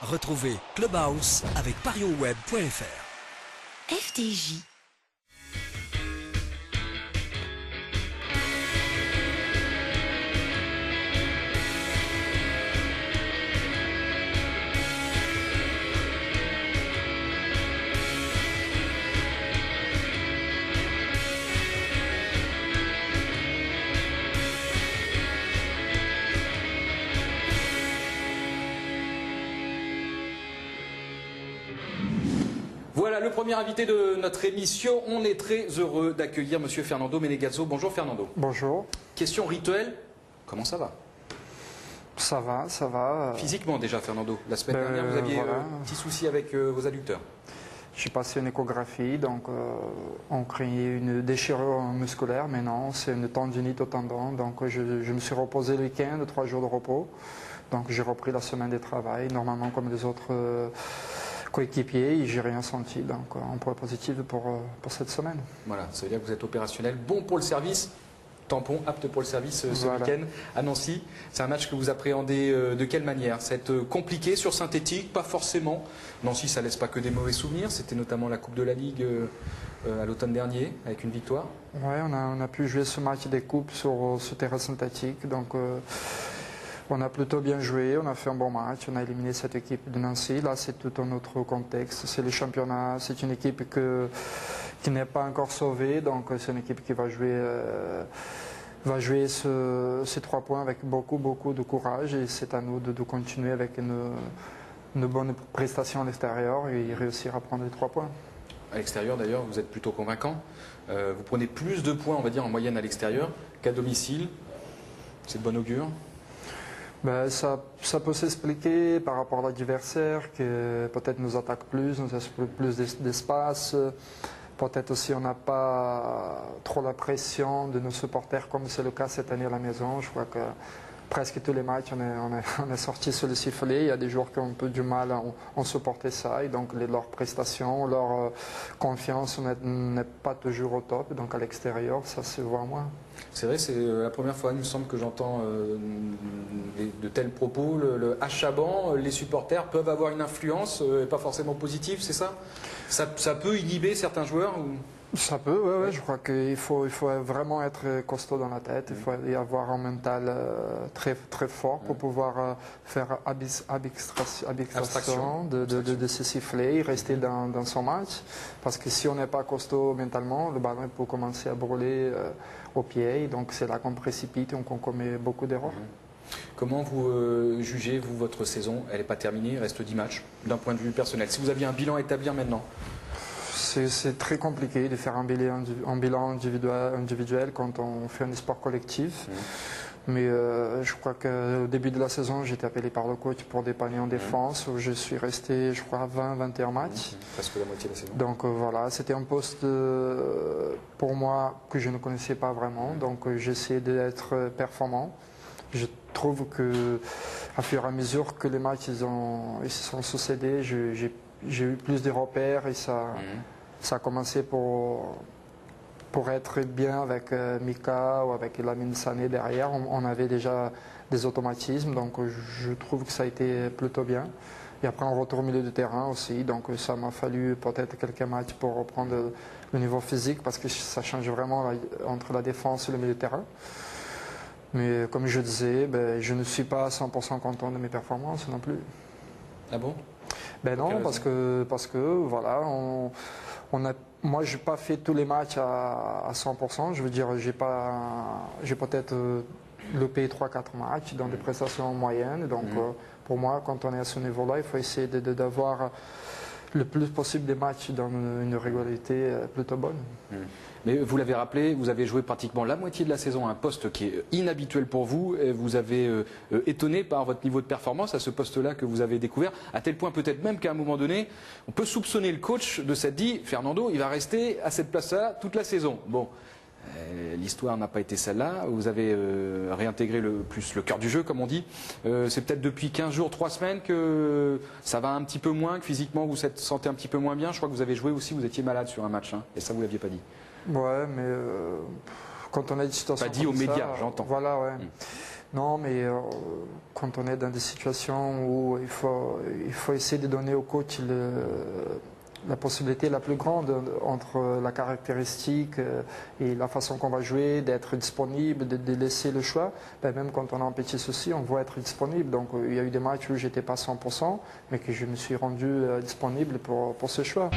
Retrouvez Clubhouse avec parionsweb.fr. FDJ. Voilà le premier invité de notre émission. On est très heureux d'accueillir Monsieur Fernando Menegazzo. Bonjour Fernando. Bonjour. Question rituelle, comment ça va? Ça va, ça va. Physiquement déjà Fernando. La semaine dernière vous aviez un petit souci avec vos adducteurs. J'ai passé une échographie, donc on craignait une déchirure musculaire, mais non, c'est une tendinite au tendon. Donc je me suis reposé le week-end, 3 jours de repos. Donc j'ai repris la semaine de travail, normalement comme les autres coéquipiers, et j'ai rien senti. Donc un point positif pour cette semaine. Voilà, ça veut dire que vous êtes opérationnel, bon pour le service. Tampon apte pour le service ce week-end à Nancy. C'est un match que vous appréhendez de quelle manière? C'est compliqué sur synthétique? Pas forcément. Nancy, ça laisse pas que des mauvais souvenirs. C'était notamment la Coupe de la Ligue à l'automne dernier avec une victoire. Oui, on a pu jouer ce match des coupes sur ce terrain synthétique. Donc on a plutôt bien joué, on a fait un bon match, on a éliminé cette équipe de Nancy. Là, c'est tout un autre contexte. C'est le championnat, c'est une équipe qui n'est pas encore sauvée. Donc c'est une équipe qui va jouer ces 3 points avec beaucoup de courage. Et c'est à nous de continuer avec une bonne prestation à l'extérieur et réussir à prendre les 3 points. À l'extérieur d'ailleurs, vous êtes plutôt convaincant. Vous prenez plus de points, on va dire, en moyenne à l'extérieur qu'à domicile. C'est de bon augure? Ben, ça peut s'expliquer par rapport à l'adversaire qui peut-être nous attaque plus, nous laisse plus d'espace. Peut-être aussi on n'a pas trop la pression de nos supporters comme c'est le cas cette année à la maison. Je crois que presque tous les matchs on est sorti sur le sifflet. Il y a des joueurs qui ont un peu du mal à supporter ça et donc leur prestation, leur confiance n'est pas toujours au top. Donc à l'extérieur ça se voit moins. C'est vrai, c'est la première fois, il me semble, que j'entends de tels propos. Le Achaban, les supporters peuvent avoir une influence, pas forcément positive, c'est ça? Ça peut inhiber certains joueurs ou... Ça peut, oui. Je crois qu'il faut vraiment être costaud dans la tête. Il faut y avoir un mental très fort pour pouvoir faire abstraction de ce sifflet et rester dans son match. Parce que si on n'est pas costaud mentalement, le ballon peut commencer à brûler au pied. Donc c'est là qu'on précipite et qu'on commet beaucoup d'erreurs. Comment vous jugez, vous, votre saison? Elle n'est pas terminée, il reste 10 matchs, d'un point de vue personnel. Si vous aviez un bilan à établir maintenant? C'est très compliqué de faire un bilan individuel quand on fait un sport collectif. Mais je crois qu'au début de la saison, j'ai été appelé par le coach pour dépanner en défense, où je suis resté, je crois, 20-21 matchs. Presque la moitié de la saison. Donc voilà, c'était un poste pour moi que je ne connaissais pas vraiment. Donc j'essaie d'être performant. Je trouve que à fur et à mesure que les matchs ils se sont succédés, j'ai eu plus de repères et ça a commencé pour être bien avec Mika ou avec Lamine Sané derrière. On avait déjà des automatismes, donc je trouve que ça a été plutôt bien. Et après, on retourne au milieu de terrain aussi, donc ça m'a fallu peut-être quelques matchs pour reprendre le niveau physique parce que ça change vraiment entre la défense et le milieu de terrain. Mais comme je disais, je ne suis pas 100% content de mes performances non plus. Ah bon? Ben non, parce que voilà, moi je n'ai pas fait tous les matchs à 100%. Je veux dire, j'ai peut-être loupé 3-4 matchs dans des prestations moyennes. Donc pour moi, quand on est à ce niveau-là, il faut essayer d'avoir le plus possible des matchs dans une régularité plutôt bonne. Mais vous l'avez rappelé, vous avez joué pratiquement la moitié de la saison à un poste qui est inhabituel pour vous. Et vous avez étonné par votre niveau de performance à ce poste-là que vous avez découvert, à tel point peut-être même qu'à un moment donné, on peut soupçonner le coach de s'être dit, Fernando, il va rester à cette place-là toute la saison. Bon, l'histoire n'a pas été celle-là. Vous avez réintégré plus le cœur du jeu, comme on dit. C'est peut-être depuis 15 jours, 3 semaines que ça va un petit peu moins, que physiquement vous vous sentez un petit peu moins bien. Je crois que vous avez joué aussi, vous étiez malade sur un match, hein, et ça vous l'aviez pas dit. Ouais, mais quand on a une situation pas dit aux médias, j'entends. Voilà, ouais. Non, mais quand on est dans des situations où il faut essayer de donner au coach la possibilité la plus grande entre la caractéristique et la façon qu'on va jouer, d'être disponible, de laisser le choix. Ben, même quand on a un petit souci, on doit être disponible. Donc il y a eu des matchs où j'étais pas 100%, mais que je me suis rendu disponible pour ce choix.